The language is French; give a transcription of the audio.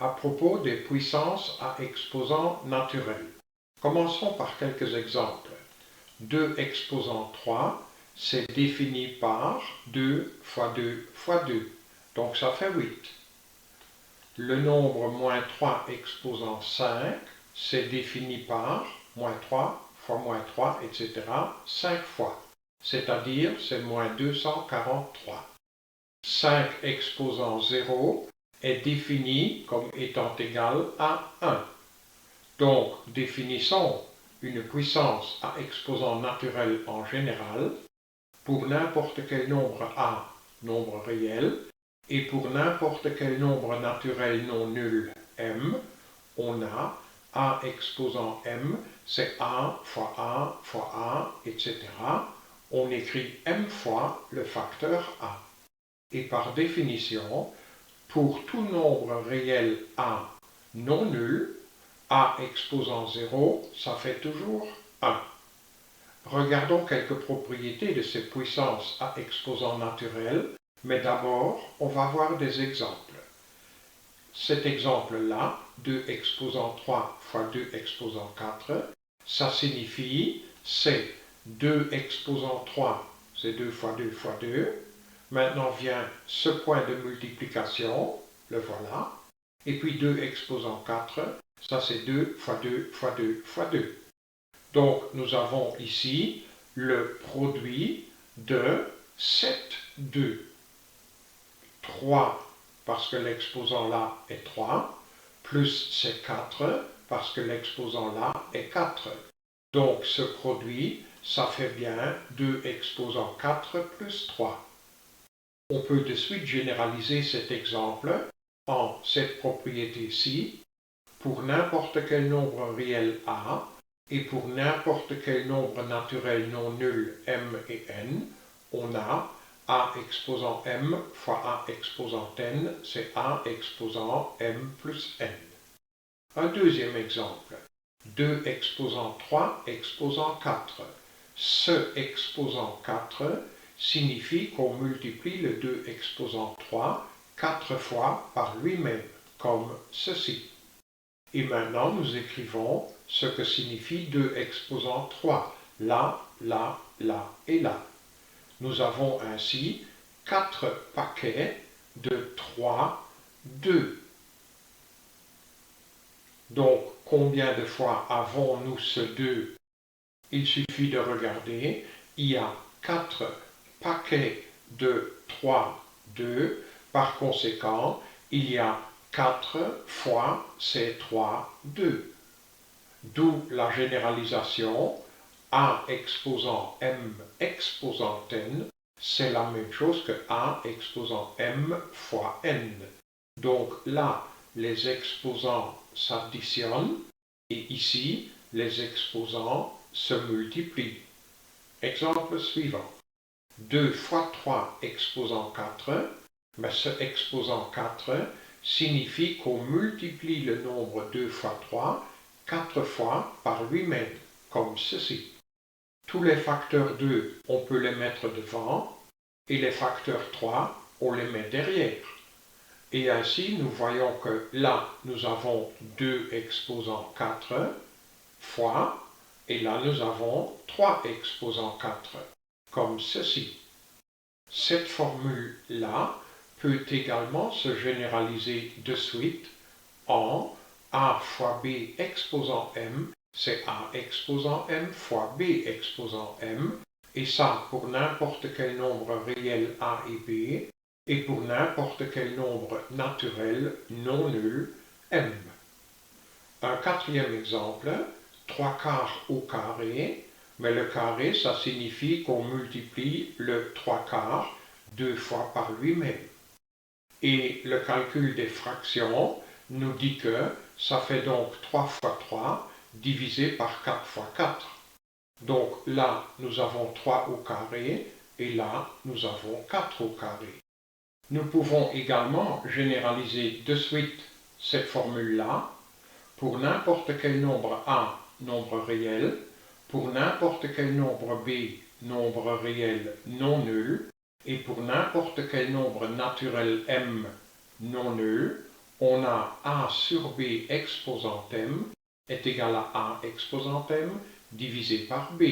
à propos des puissances à exposants naturels. Commençons par quelques exemples. 2 exposant 3, c'est défini par 2 fois 2 fois 2, donc ça fait 8. Le nombre moins 3 exposant 5, c'est défini par moins 3 fois moins 3, etc. 5 fois, c'est-à-dire c'est moins 243. 5 exposant 0 est défini comme étant égal à 1. Donc, définissons une puissance à exposant naturel en général pour n'importe quel nombre A, nombre réel, et pour n'importe quel nombre naturel non nul M, on a exposant M, c'est A fois A fois A, etc. On écrit M fois le facteur A. Et par définition, pour tout nombre réel A non nul, A exposant 0, ça fait toujours 1. Regardons quelques propriétés de ces puissances à exposant naturel, mais d'abord, on va voir des exemples. Cet exemple-là, 2 exposant 3 fois 2 exposant 4, ça signifie, c'est 2 exposant 3, c'est 2 fois 2 fois 2. Maintenant vient ce point de multiplication, le voilà, et puis 2 exposant 4, ça c'est 2 fois 2 fois 2 fois 2. Donc nous avons ici le produit de 7, 2. 3 parce que l'exposant là est 3, plus c'est 4 parce que l'exposant là est 4. Donc ce produit, ça fait bien 2 exposant 4 plus 3. On peut de suite généraliser cet exemple en cette propriété-ci pour n'importe quel nombre réel A et pour n'importe quel nombre naturel non nul M et N, on a exposant M fois A exposant N, c'est A exposant M plus N. Un deuxième exemple, 2 exposant 3 exposant 4. Ce exposant 4 signifie qu'on multiplie le 2 exposant 3 4 fois par lui-même, comme ceci. Et maintenant, nous écrivons ce que signifie 2 exposant 3, là, là, là et là. Nous avons ainsi 4 paquets de 3, 2. Donc, combien de fois avons-nous ce 2? Il suffit de regarder, il y a 4 paquets de 3, 2. Par conséquent, il y a 4 fois ces 3, 2. D'où la généralisation A exposant M exposant N, c'est la même chose que A exposant M fois N. Donc là, les exposants s'additionnent et ici, les exposants se multiplient. Exemple suivant. 2 fois 3 exposant 4, mais ce exposant 4 signifie qu'on multiplie le nombre 2 fois 3 4 fois par lui-même, comme ceci. Tous les facteurs 2, on peut les mettre devant, et les facteurs 3, on les met derrière. Et ainsi, nous voyons que là, nous avons 2 exposant 4 fois, et là, nous avons 3 exposant 4, comme ceci. Cette formule-là peut également se généraliser de suite en A fois B exposant M, c'est A exposant M fois B exposant M, et ça pour n'importe quel nombre réel A et B, et pour n'importe quel nombre naturel non nul M. Un quatrième exemple, 3 quarts au carré, mais le carré, ça signifie qu'on multiplie le 3 quarts 2 fois par lui-même. Et le calcul des fractions nous dit que ça fait donc 3 fois 3 divisé par 4 fois 4. Donc là, nous avons 3 au carré, et là, nous avons 4 au carré. Nous pouvons également généraliser de suite cette formule-là pour n'importe quel nombre A, nombre réel, pour n'importe quel nombre B, nombre réel non nul, et pour n'importe quel nombre naturel M non nul, on a A sur B exposant M est égal à A exposant M divisé par B